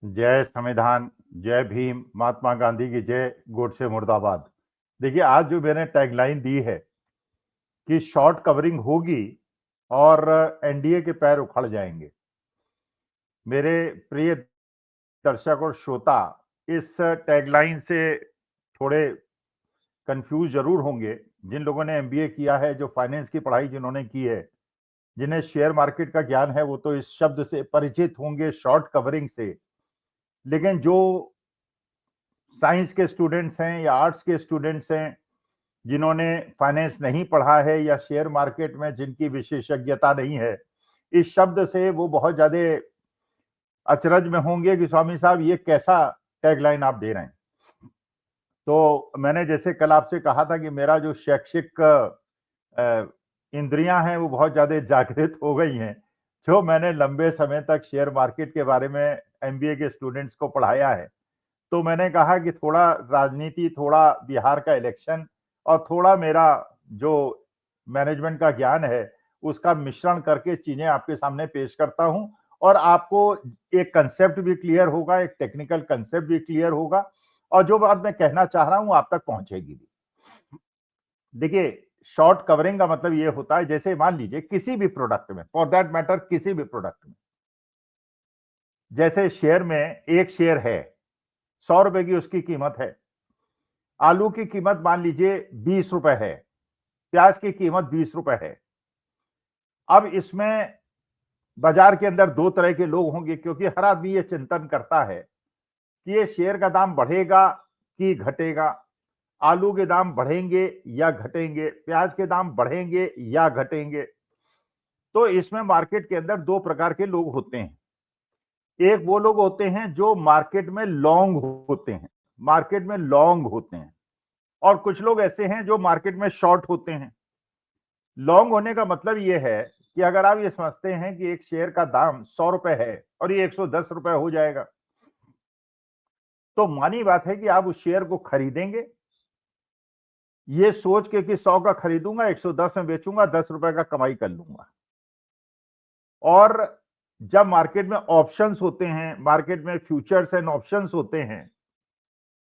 जय संविधान, जय भीम, महात्मा गांधी की जय, गोडसे मुर्दाबाद। देखिए, आज जो मैंने टैगलाइन दी है कि शॉर्ट कवरिंग होगी और एनडीए के पैर उखड़ जाएंगे। मेरे प्रिय दर्शक और श्रोता इस टैगलाइन से थोड़े कंफ्यूज जरूर होंगे। जिन लोगों ने एमबीए किया है, जो फाइनेंस की पढ़ाई जिन्होंने की है, जिन्हें शेयर मार्केट का ज्ञान है, वो तो इस शब्द से परिचित होंगे, शॉर्ट कवरिंग से। लेकिन जो साइंस के स्टूडेंट्स हैं या आर्ट्स के स्टूडेंट्स हैं, जिन्होंने फाइनेंस नहीं पढ़ा है या शेयर मार्केट में जिनकी विशेषज्ञता नहीं है, इस शब्द से वो बहुत ज्यादा अचरज में होंगे कि स्वामी साहब ये कैसा टैगलाइन आप दे रहे हैं। तो मैंने जैसे कल आपसे कहा था कि मेरा जो शैक्षिक इंद्रियां हैं वो बहुत ज्यादा जागृत हो गई हैं। जो मैंने लंबे समय तक शेयर मार्केट के बारे में एमबीए के स्टूडेंट्स को पढ़ाया है, तो मैंने कहा कि थोड़ा राजनीति, थोड़ा बिहार का इलेक्शन और थोड़ा मेरा जो मैनेजमेंट का ज्ञान है, उसका मिश्रण करके चीजें आपके सामने पेश करता हूं। और आपको एक कंसेप्ट भी क्लियर होगा, एक टेक्निकल कंसेप्ट भी क्लियर होगा, और जो बात मैं कहना चाह रहा हूं आप तक पहुंचेगी भी। देखिए, शॉर्ट कवरिंग का मतलब ये होता है, जैसे मान लीजिए किसी भी प्रोडक्ट में, फॉर दैट मैटर किसी भी प्रोडक्ट में, जैसे शेयर में एक शेयर है, 100 रुपए की उसकी कीमत है। आलू की कीमत मान लीजिए 20 रुपए है, प्याज की कीमत 20 रुपए है। अब इसमें बाजार के अंदर दो तरह के लोग होंगे, क्योंकि हर आदमी ये चिंतन करता है कि ये शेयर का दाम बढ़ेगा कि घटेगा, आलू के दाम बढ़ेंगे या घटेंगे, प्याज के दाम बढ़ेंगे या घटेंगे। तो इसमें मार्केट के अंदर दो प्रकार के लोग होते हैं। एक वो लोग होते हैं जो मार्केट में लॉन्ग होते हैं, मार्केट में लॉन्ग होते हैं, और कुछ लोग ऐसे हैं जो मार्केट में शॉर्ट होते हैं। लॉन्ग होने का मतलब यह है कि अगर आप ये समझते हैं कि एक शेयर का दाम 100 रुपए है और ये 110 रुपए हो जाएगा, तो मानी बात है कि आप उस शेयर को खरीदेंगे ये सोच के कि 100 का खरीदूंगा, 110 में बेचूंगा, 10 रुपए का कमाई कर लूंगा। और जब मार्केट में ऑप्शंस होते हैं, मार्केट में फ्यूचर्स एंड ऑप्शंस होते हैं,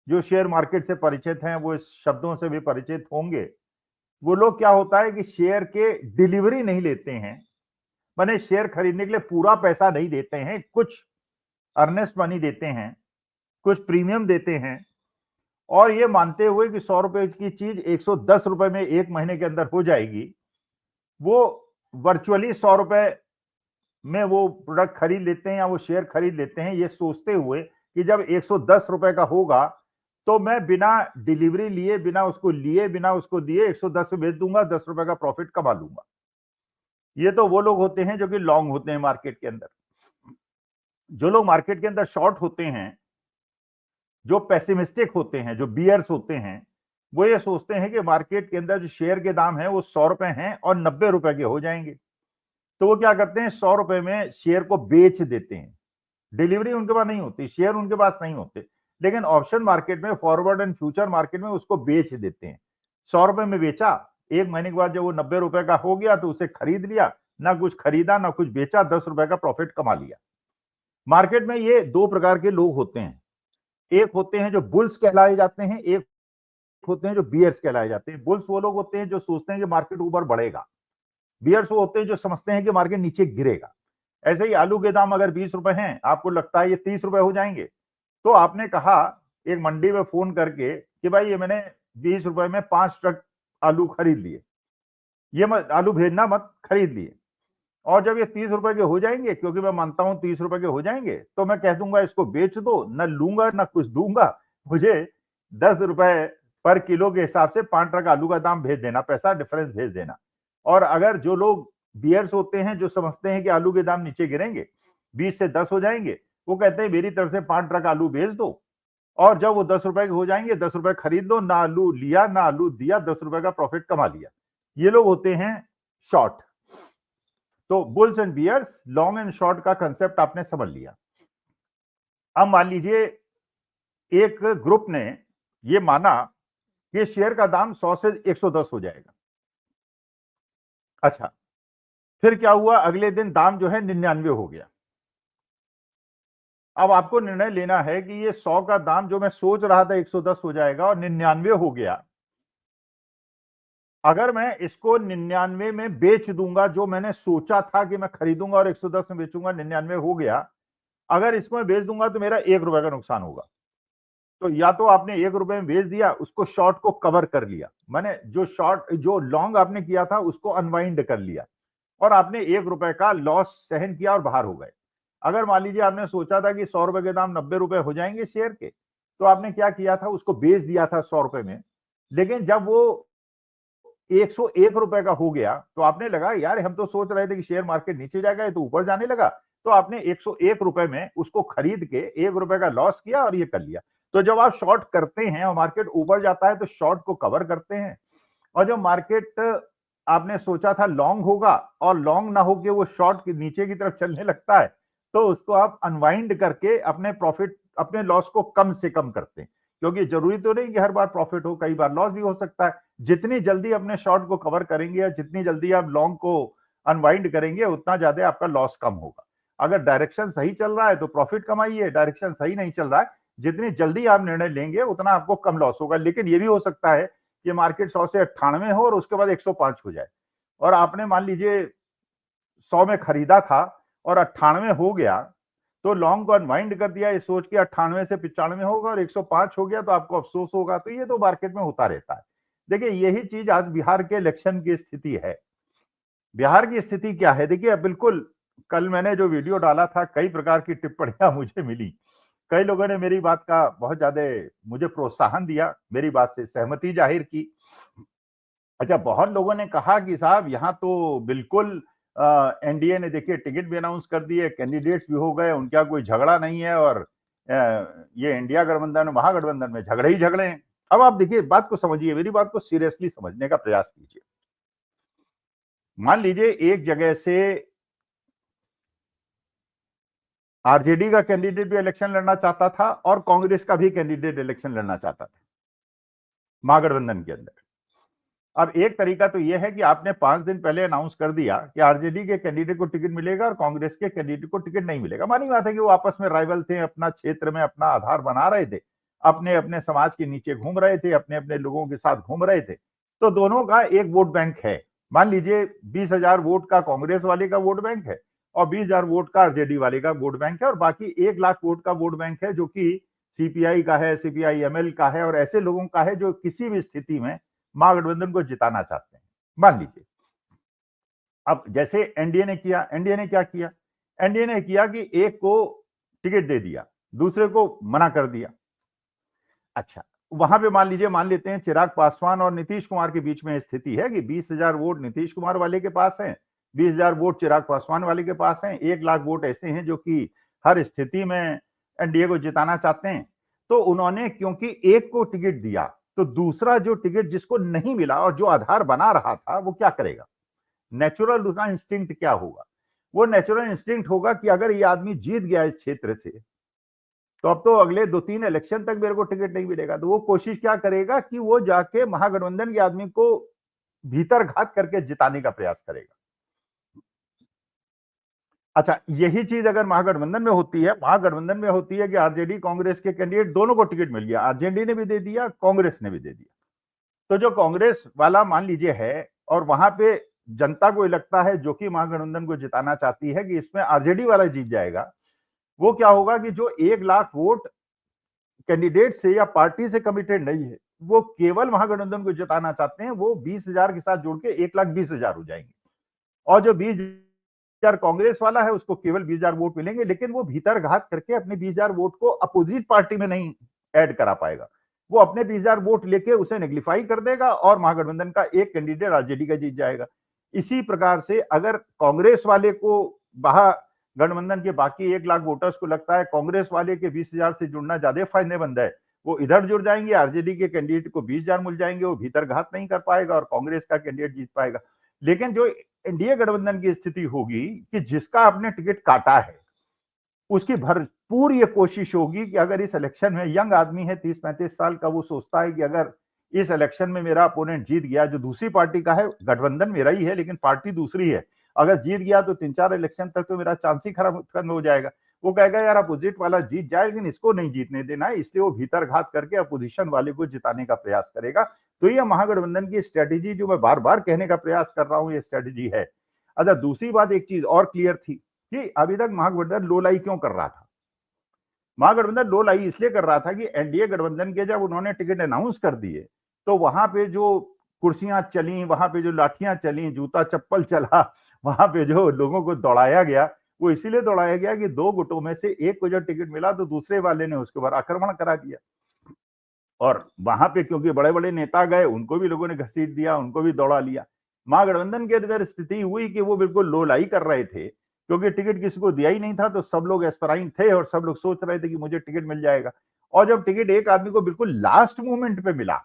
जो शेयर मार्केट से परिचित हैं वो इस शब्दों से भी परिचित होंगे। वो लोग, क्या होता है कि शेयर के डिलीवरी नहीं लेते हैं, माने शेयर खरीदने के लिए पूरा पैसा नहीं देते हैं, कुछ अर्नेस्ट मनी देते हैं, कुछ प्रीमियम देते हैं, और ये मानते हुए कि 100 रुपए की चीज 110 रुपए में एक महीने के अंदर हो जाएगी, वो वर्चुअली 100 रुपए में वो प्रोडक्ट खरीद लेते हैं या वो शेयर खरीद लेते हैं, ये सोचते हुए कि जब 110 रुपए का होगा तो मैं बिना डिलीवरी लिए, बिना उसको लिए, बिना उसको दिए 110 में बेच दूंगा, 10 रुपए का प्रॉफिट कमा लूंगा। ये तो वो लोग होते हैं जो कि लॉन्ग होते हैं मार्केट के अंदर। जो लोग मार्केट के अंदर शॉर्ट होते हैं, जो पेसिमिस्टिक होते हैं, जो बियर्स होते हैं, वो ये सोचते हैं कि मार्केट के अंदर जो शेयर के दाम है वो 100 रुपए हैं और 90 रुपए के हो जाएंगे। तो वो क्या करते हैं, 100 रुपए में शेयर को बेच देते हैं। डिलीवरी उनके पास नहीं होती, शेयर उनके पास नहीं होते, लेकिन ऑप्शन मार्केट में, फॉरवर्ड एंड फ्यूचर मार्केट में उसको बेच देते हैं। 100 रुपए में बेचा, एक महीने के बाद जब वो 90 रुपए का हो गया तो उसे खरीद लिया, ना कुछ खरीदा ना कुछ बेचा, 10 रुपए का प्रॉफिट कमा लिया। मार्केट में ये दो प्रकार के लोग होते हैं, एक होते हैं जो बुल्स कहलाए जाते हैं, एक होते हैं जो बियर्स कहलाए जाते हैं। बुल्स वो लोग होते हैं जो सोचते हैं कि मार्केट ऊपर बढ़ेगा, बियर्स वो होते हैं जो समझते हैं कि मार्केट नीचे गिरेगा। ऐसे ही आलू के दाम अगर 20 रुपए हैं, आपको लगता है ये 30 रुपए हो जाएंगे, तो आपने कहा एक मंडी में फोन करके कि भाई ये मैंने 20 रुपए में 5 ट्रक आलू खरीद लिए, ये मत आलू भेजना मत, खरीद लिए। और जब ये 30 रुपए के हो जाएंगे, क्योंकि मैं मानता हूं 30 रुपए के हो जाएंगे, तो मैं कह दूंगा इसको बेच दो, न लूंगा न कुछ दूंगा, मुझे 10 रुपए पर किलो के हिसाब से 5 ट्रक आलू का दाम भेज देना, पैसा डिफरेंस भेज देना। और अगर जो लोग बियर्स होते हैं, जो समझते हैं कि आलू के दाम नीचे गिरेंगे, 20 से 10 हो जाएंगे, वो कहते हैं मेरी तरफ से 5 ट्रक आलू भेज दो, और जब वो 10 रुपए के हो जाएंगे, 10 रुपए खरीद लो, ना आलू लिया ना आलू दिया, 10 रुपए का प्रॉफिट कमा लिया। ये लोग होते हैं शॉर्ट। तो bulls and bears, long and short का कंसेप्ट आपने समझ लिया। अब मान लीजिए एक ग्रुप ने ये माना कि शेयर का दाम 100 से 110 हो जाएगा। अच्छा, फिर क्या हुआ, अगले दिन दाम जो है 99 हो गया। अब आपको निर्णय लेना है कि ये 100 का दाम जो मैं सोच रहा था 110 हो जाएगा और 99 हो गया, अगर मैं इसको 99 में बेच दूंगा, जो मैंने सोचा था कि मैं खरीदूंगा और 110 में बेचूंगा, 99 हो गया, अगर इसको मैं बेच दूंगा तो मेरा 1 रुपए का नुकसान होगा। तो या तो आपने 1 रुपए में बेच दिया, उसको शॉर्ट को कवर कर लिया, मैंने जो लॉन्ग आपने किया था उसको अनवाइंड कर लिया और आपने 1 रुपए का लॉस सहन किया और बाहर हो गए। अगर मान लीजिए आपने सोचा था कि 100 रुपए के दाम 90 रुपए हो जाएंगे शेयर के, तो आपने क्या किया था, उसको बेच दिया था 100 रुपए में, लेकिन जब वो 101 रुपए का हो गया तो आपने लगा यार हम तो सोच रहे थे कि शेयर मार्केट नीचे जाएगा, ये तो ऊपर जाने लगा, तो आपने 101 रुपए में उसको खरीद के 1 रुपए का लॉस किया और ये कर लिया। तो जब आप शॉर्ट करते हैं और मार्केट ऊपर जाता है तो शॉर्ट को कवर करते हैं, और जब मार्केट आपने सोचा था लॉन्ग होगा और लॉन्ग ना होके वो शॉर्ट के नीचे की तरफ चलने लगता है, तो उसको आप अनवाइंड करके अपने प्रॉफिट, अपने लॉस को कम से कम करते हैं, क्योंकि जरूरी तो नहीं कि हर बार प्रॉफिट हो, कई बार लॉस भी हो सकता है। जितनी जल्दी अपने शॉर्ट को कवर करेंगे या जितनी जल्दी आप लॉन्ग को अनवाइंड करेंगे, उतना ज्यादा आपका लॉस कम होगा। अगर डायरेक्शन सही चल रहा है तो प्रॉफिट कमाइए, डायरेक्शन सही नहीं चल रहा है, जितनी जल्दी आप निर्णय लेंगे उतना आपको कम लॉस होगा। लेकिन ये भी हो सकता है कि मार्केट 100 से 98 हो और उसके बाद 105 हो जाए, और आपने मान लीजिए 100 में खरीदा था और 98 हो गया, तो लॉन्ग को अनवाइंड कर दिया ये सोच के 98 से 95 होगा और 105 हो गया तो आपको अफसोस होगा। तो ये तो मार्केट में होता रहता है। देखिए यही चीज आज बिहार के इलेक्शन की स्थिति है। बिहार की स्थिति क्या है, देखिए बिल्कुल कल मैंने जो वीडियो डाला था, कई प्रकार की टिप्पणियां मुझे मिली, कई लोगों ने मेरी बात का बहुत ज्यादा मुझे प्रोत्साहन दिया, मेरी बात से सहमति जाहिर की। अच्छा, बहुत लोगों ने कहा कि साहब यहाँ तो बिल्कुल एनडीए ने देखिए टिकट भी अनाउंस कर दिए, कैंडिडेट्स भी हो गए, उनका कोई झगड़ा नहीं है और ये इंडिया गठबंधन महागठबंधन में झगड़े ही झगड़े हैं। अब आप देखिए बात को समझिए, मेरी बात को सीरियसली समझने का प्रयास कीजिए। मान लीजिए एक जगह से आरजेडी का कैंडिडेट भी इलेक्शन लड़ना चाहता था और कांग्रेस का भी कैंडिडेट इलेक्शन लड़ना चाहता था महागठबंधन के अंदर। अब एक तरीका तो यह है कि आपने 5 दिन पहले अनाउंस कर दिया कि आरजेडी के कैंडिडेट को टिकट मिलेगा और कांग्रेस के कैंडिडेट को टिकट नहीं मिलेगा। मानी बात है कि वो आपस में राइवल थे, अपना क्षेत्र में अपना आधार बना रहे थे, अपने अपने समाज के नीचे घूम रहे थे, अपने अपने लोगों के साथ घूम रहे थे, तो दोनों का एक वोट बैंक है। मान लीजिए 20,000 वोट का कांग्रेस वाले का वोट बैंक है और 20,000 वोट का आरजेडी वाले का वोट बैंक है, और बाकी 1 लाख वोट का वोट बैंक है जो कि सीपीआई का है, सीपीआई एमएल का है और ऐसे लोगों का है जो किसी भी स्थिति में महागठबंधन को जिताना चाहते हैं। मान लीजिए अब जैसे एनडीए ने किया, एनडीए ने क्या किया, एनडीए ने किया कि एक को टिकट दे दिया, दूसरे को मना कर दिया। अच्छा, वहां पे मान लीजिए, मान लेते हैं चिराग पासवान और नीतीश कुमार के बीच में स्थिति है कि 20,000 वोट नीतीश कुमार वाले के पास हैं, 20,000 वोट चिराग पासवान वाले के पास हैं, 1 लाख वोट ऐसे हैं जो कि हर स्थिति में एनडीए को जिताना चाहते हैं। तो उन्होंने क्योंकि एक को टिकट दिया, तो दूसरा जो टिकट जिसको नहीं मिला और जो आधार बना रहा था, वो क्या करेगा, नेचुरल उसका इंस्टिंक्ट क्या होगा, वो नेचुरल इंस्टिंक्ट होगा कि अगर ये आदमी जीत गया इस क्षेत्र से, तो अब तो अगले 2-3 इलेक्शन तक मेरे को टिकट नहीं मिलेगा। तो वो कोशिश क्या करेगा कि वो जाके महागठबंधन के आदमी को भीतर घात करके जिताने का प्रयास करेगा। अच्छा, यही चीज अगर महागठबंधन में होती है, महागठबंधन में होती है कि आरजेडी कांग्रेस के कैंडिडेट दोनों को टिकट मिल गया, आरजेडी ने भी दे दिया, कांग्रेस ने भी दे दिया, तो जो कांग्रेस वाला मान लीजिए है और वहां पे जनता को लगता है जो कि महागठबंधन को जिताना चाहती है कि इसमें आरजेडी वाला जीत जाएगा, वो क्या होगा कि जो 1 लाख वोट कैंडिडेट से या पार्टी से कमिटेड नहीं है, वो केवल महागठबंधन को जिताना चाहते हैं, वो 20,000 के साथ जोड़ के 1,20,000 हो जाएंगे, और जो 20,000 कांग्रेस वाला है उसको केवल 20,000 वोट मिलेंगे, लेकिन वो भीतर घात करके अपने 20,000 वोट को अपोजिट पार्टी में नहीं ऐड करा पाएगा, वो अपने 20,000 वोट लेके उसे नेग्लिफाई कर देगा और महागठबंधन का एक कैंडिडेट आरजेडी का जीत जाएगा। इसी प्रकार से अगर कांग्रेस वाले को गठबंधन के बाकी 1 लाख वोटर्स को लगता है कांग्रेस वाले के 20,000 से जुड़ना ज्यादा फायदेमंद है, वो इधर जुड़ जाएंगे, आरजेडी के कैंडिडेट को 20,000 मिल जाएंगे, वो भीतर घात नहीं कर पाएगा और कांग्रेस का कैंडिडेट जीत पाएगा। लेकिन जो एनडीए गठबंधन की स्थिति होगी कि जिसका आपने टिकट काटा है उसकी भरपूर ये कोशिश होगी कि अगर इस इलेक्शन में, यंग आदमी है 30-35 साल का, वो सोचता है कि अगर इस इलेक्शन में मेरा अपोनेंट जीत गया, जो दूसरी पार्टी का है, गठबंधन मेरा ही है लेकिन पार्टी दूसरी है, अगर जीत गया तो 3-4 इलेक्शन तक तो मेरा चांस ही खत्म हो जाएगा। वो कहेगा यार अपोजिट वाला जीत जाए लेकिन इसको नहीं जीतने देना है, इसलिए वो भीतर घात करके अपोजिशन वाले को जिताने का प्रयास करेगा। तो ये महागठबंधन की स्ट्रेटेजी जो मैं बार बार कहने का प्रयास कर रहा हूं, ये स्ट्रेटेजी है। अच्छा, दूसरी बात एक चीज और क्लियर थी कि अभी तक महागठबंधन लोलाई क्यों कर रहा था। महागठबंधन लोलाई इसलिए कर रहा था कि एनडीए गठबंधन के जब उन्होंने टिकट अनाउंस कर दिए तो वहां पे जो कुर्सियां चली, वहां पे जो लाठियां चली, जूता चप्पल चला, वहां पे जो लोगों को दौड़ाया गया, वो इसीलिए दौड़ाया गया कि दो गुटों में से एक को जब टिकट मिला तो दूसरे वाले ने उसके ऊपर आक्रमण करा दिया। और वहां पे क्योंकि बड़े बड़े नेता गए, उनको भी लोगों ने घसीट दिया, उनको भी दौड़ा लिया। महागठबंधन के अंदर स्थिति हुई कि वो बिल्कुल लोलाई कर रहे थे क्योंकि टिकट किसी को दिया ही नहीं था, तो सब लोग एस्पिराइंट थे और सब लोग सोच रहे थे कि मुझे टिकट मिल जाएगा। और जब टिकट एक आदमी को बिल्कुल लास्ट मोमेंट पे मिला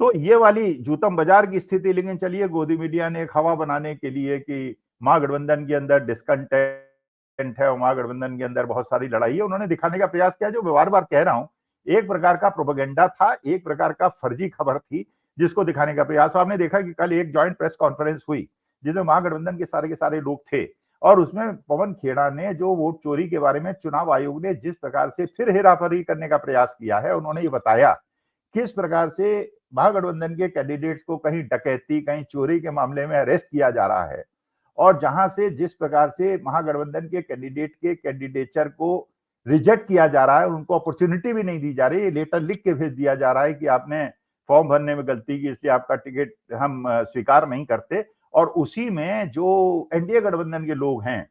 तो ये वाली जूतम बाजार की स्थिति। लेकिन चलिए, गोदी मीडिया ने एक हवा बनाने के लिए कि महागठबंधन के अंदर डिस्कंटेंट है और महागठबंधन के अंदर बहुत सारी लड़ाई है, उन्होंने दिखाने का प्रयास किया। जो मैं बार बार कह रहा हूं, एक प्रकार का प्रोपेगेंडा था, एक प्रकार का फर्जी खबर थी जिसको दिखाने का प्रयास। आपने देखा कि कल एक ज्वाइंट प्रेस कॉन्फ्रेंस हुई जिसमें महागठबंधन के सारे लोग थे और उसमें पवन खेड़ा ने जो वोट चोरी के बारे में चुनाव आयोग ने जिस प्रकार से फिर हेराफेरी करने का प्रयास किया है, उन्होंने ये बताया किस प्रकार से महागठबंधन के कैंडिडेट्स को कहीं डकैती, कहीं चोरी के मामले में अरेस्ट किया जा रहा है और जहां से जिस प्रकार से महागठबंधन के कैंडिडेट के कैंडिडेचर को रिजेक्ट किया जा रहा है, उनको अपॉर्चुनिटी भी नहीं दी जा रही है, लेटर लिख के भेज दिया जा रहा है कि आपने फॉर्म भरने में गलती की इसलिए आपका टिकट हम स्वीकार नहीं करते। और उसी में जो एनडीए गठबंधन के लोग हैं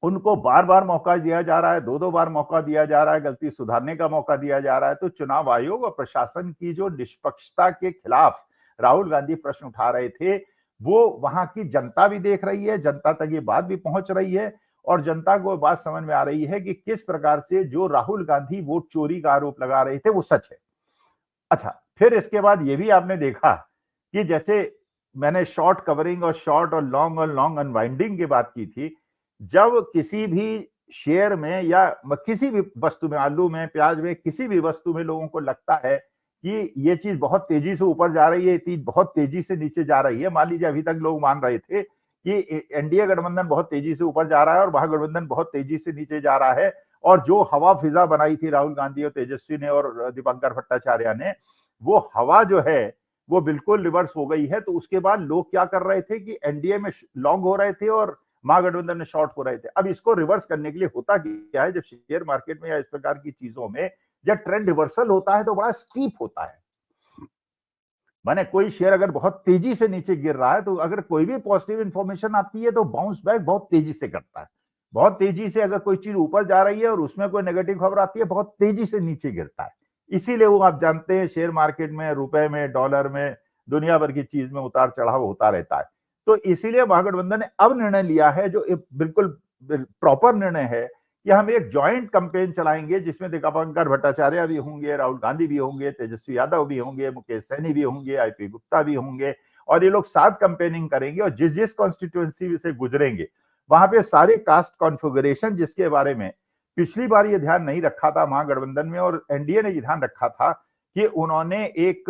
उनको बार बार मौका दिया जा रहा है, दो दो बार मौका दिया जा रहा है, गलती सुधारने का मौका दिया जा रहा है। तो चुनाव आयोग और प्रशासन की जो निष्पक्षता के खिलाफ राहुल गांधी प्रश्न उठा रहे थे, वो वहां की जनता भी देख रही है, जनता तक ये बात भी पहुंच रही है और जनता को बात समझ में आ रही है कि किस प्रकार से जो राहुल गांधी वोट चोरी का आरोप लगा रहे थे वो सच है। अच्छा, फिर इसके बाद ये भी आपने देखा कि जैसे मैंने शॉर्ट कवरिंग और लॉन्ग अनवाइंडिंग की बात की थी, जब किसी भी शेयर में या किसी भी वस्तु में, आलू में, प्याज में, किसी भी वस्तु में लोगों को लगता है कि ये चीज बहुत तेजी से ऊपर जा रही है, ये चीज बहुत तेजी से नीचे जा रही है। मान लीजिए अभी तक लोग मान रहे थे कि एनडीए गठबंधन बहुत तेजी से ऊपर जा रहा है और महागठबंधन बहुत तेजी से नीचे जा रहा है, और जो हवा फिजा बनाई थी राहुल गांधी और तेजस्वी ने और दीपंकर भट्टाचार्य ने, वो हवा जो है वो बिल्कुल रिवर्स हो गई है। तो उसके बाद लोग क्या कर रहे थे कि एनडीए में लॉन्ग हो रहे थे और महागठबंधन में शॉर्ट हो रहे थे। अब इसको रिवर्स करने के लिए होता क्या है, जब शेयर मार्केट में या इस प्रकार की चीजों में जब ट्रेंड रिवर्सल होता है तो बड़ा स्टीप होता है। माने कोई शेयर अगर बहुत तेजी से नीचे गिर रहा है तो अगर कोई भी पॉजिटिव इंफॉर्मेशन आती है तो बाउंस बैक बहुत तेजी से करता है। बहुत तेजी से अगर कोई चीज ऊपर जा रही है और उसमें कोई नेगेटिव खबर आती है, बहुत तेजी से नीचे गिरता है। इसीलिए वो आप जानते हैं शेयर मार्केट में रुपए में, डॉलर में, दुनिया भर की चीज में उतार चढ़ाव होता रहता है। तो इसीलिए महागठबंधन ने अब निर्णय लिया है जो बिल्कुल प्रॉपर निर्णय है कि हम एक ज्वाइंट कैंपेन चलाएंगे जिसमें दीपंकर भट्टाचार्य भी होंगे, राहुल गांधी भी होंगे, तेजस्वी यादव भी होंगे, मुकेश सहनी भी होंगे, आईपी गुप्ता भी होंगे, और ये लोग साथ कैंपेनिंग करेंगे और जिस जिस कॉन्स्टिट्यूएंसी से गुजरेंगे वहां पे सारे कास्ट कॉन्फ़िगरेशन जिसके बारे में पिछली बार ये ध्यान नहीं रखा था महागठबंधन में और एनडीए ने ये ध्यान रखा था कि उन्होंने एक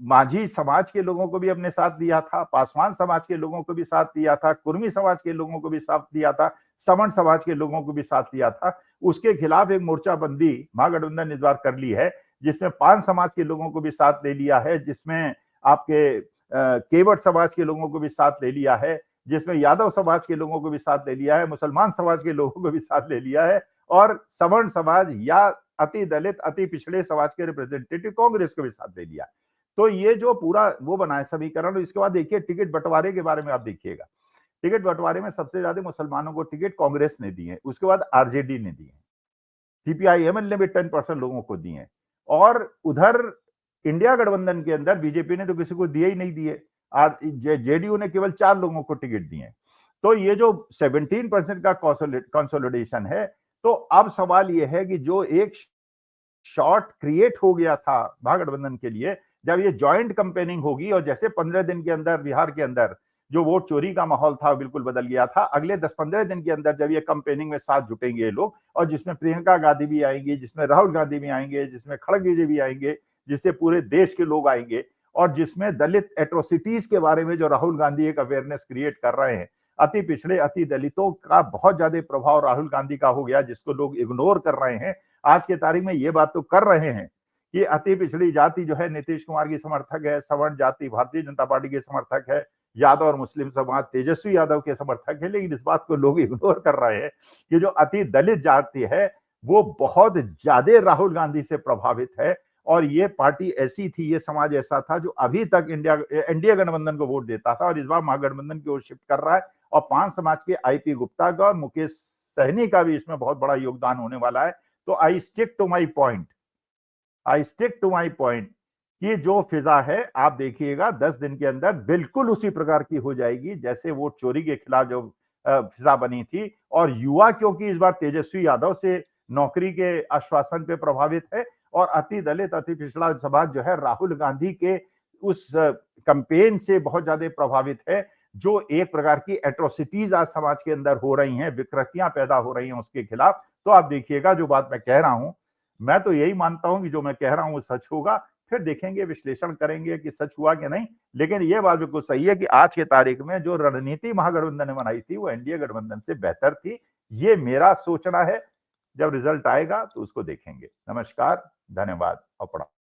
माझी समाज के लोगों को भी अपने साथ दिया था, पासवान समाज के लोगों को भी साथ दिया था, कुर्मी समाज के लोगों को भी साथ दिया था, समण समाज के लोगों को भी साथ दिया था। उसके खिलाफ एक मोर्चाबंदी महागठबंधन ने इस बार कर ली है जिसमें पान समाज के लोगों को भी साथ ले लिया है, जिसमें आपके केवट समाज के लोगों को भी साथ ले लिया है, जिसमें यादव समाज के लोगों को भी साथ ले लिया है, मुसलमान समाज के लोगों को भी साथ ले लिया है और सवर्ण समाज या अति दलित, अति पिछड़े समाज के रिप्रेजेंटेटिव कांग्रेस को भी साथ ले लिया। तो ये जो पूरा वो बना है समीकरण। इसके बाद देखिए टिकट बंटवारे के बारे में आप देखिएगा, टिकट बंटवारे में सबसे ज्यादा मुसलमानों को टिकट कांग्रेस ने दिए, उसके बाद आरजेडी ने दिए, सीपीआई-एमएल ने भी 10% लोगों को दिए, और उधर इंडिया गठबंधन के अंदर बीजेपी ने तो किसी को दिए ही नहीं दिए, जेडीयू ने केवल 4 लोगों को टिकट दिए। तो ये जो 17% का कंसोलिडेशन है, तो अब सवाल ये है कि जो एक शॉर्ट क्रिएट हो गया था महागठबंधन के लिए, जब ये ज्वाइंट कैंपेनिंग होगी और जैसे 15 दिन के अंदर बिहार के अंदर जो वोट चोरी का माहौल था बिल्कुल बदल गया था, अगले 10-15 दिन के अंदर जब ये कैंपेनिंग में साथ जुटेंगे ये लोग, और जिसमें प्रियंका गांधी भी आएंगी, जिसमें राहुल गांधी भी आएंगे, जिसमें खड़गे जी भी आएंगे, जिससे पूरे देश के लोग आएंगे, और जिसमें दलित एट्रोसिटीज के बारे में जो राहुल गांधी एक अवेयरनेस क्रिएट कर रहे हैं, अति पिछड़े, अति दलितों का बहुत ज्यादा प्रभाव राहुल गांधी का हो गया, जिसको लोग इग्नोर कर रहे हैं। आज के तारीख में ये बात तो कर रहे हैं कि अति पिछड़ी जाति जो है नीतीश कुमार की समर्थक है, सवर्ण जाति भारतीय जनता पार्टी के समर्थक है, यादव और मुस्लिम समाज तेजस्वी यादव के समर्थक है, लेकिन इस बात को लोग इग्नोर कर रहे हैं कि जो अति दलित जाति है वो बहुत ज्यादा राहुल गांधी से प्रभावित है। और ये पार्टी ऐसी थी, ये समाज ऐसा था जो अभी तक एनडीए गठबंधन को वोट देता था और इस बार महागठबंधन की ओर शिफ्ट कर रहा है। और 5 समाज के आईपी गुप्ता का और मुकेश सहनी का भी इसमें बहुत बड़ा योगदान होने वाला है। तो I stick to my point कि जो फिजा है आप देखिएगा 10 दिन के अंदर बिल्कुल उसी प्रकार की हो जाएगी जैसे वोट चोरी के खिलाफ जो फिजा बनी थी। और युवा क्योंकि इस बार तेजस्वी यादव से नौकरी के आश्वासन पे प्रभावित है और अति दलित, अति पिछड़ा समाज जो है राहुल गांधी के उस कैंपेन से बहुत ज्यादा प्रभावित है, जो एक प्रकार की एट्रोसिटीज आज समाज के अंदर हो रही हैं, विकृतियां पैदा हो रही हैं उसके खिलाफ। तो आप देखिएगा जो बात मैं कह रहा हूं, मैं तो यही मानता हूं कि जो मैं कह रहा हूं वो सच होगा। फिर देखेंगे, विश्लेषण करेंगे कि सच हुआ कि नहीं। लेकिन ये बात बिल्कुल सही है कि आज के तारीख में जो रणनीति महागठबंधन ने बनाई थी वो एनडीए गठबंधन से बेहतर थी। ये मेरा सोचना है। जब रिजल्ट आएगा तो उसको देखेंगे। नमस्कार, धन्यवाद और प्रणाम।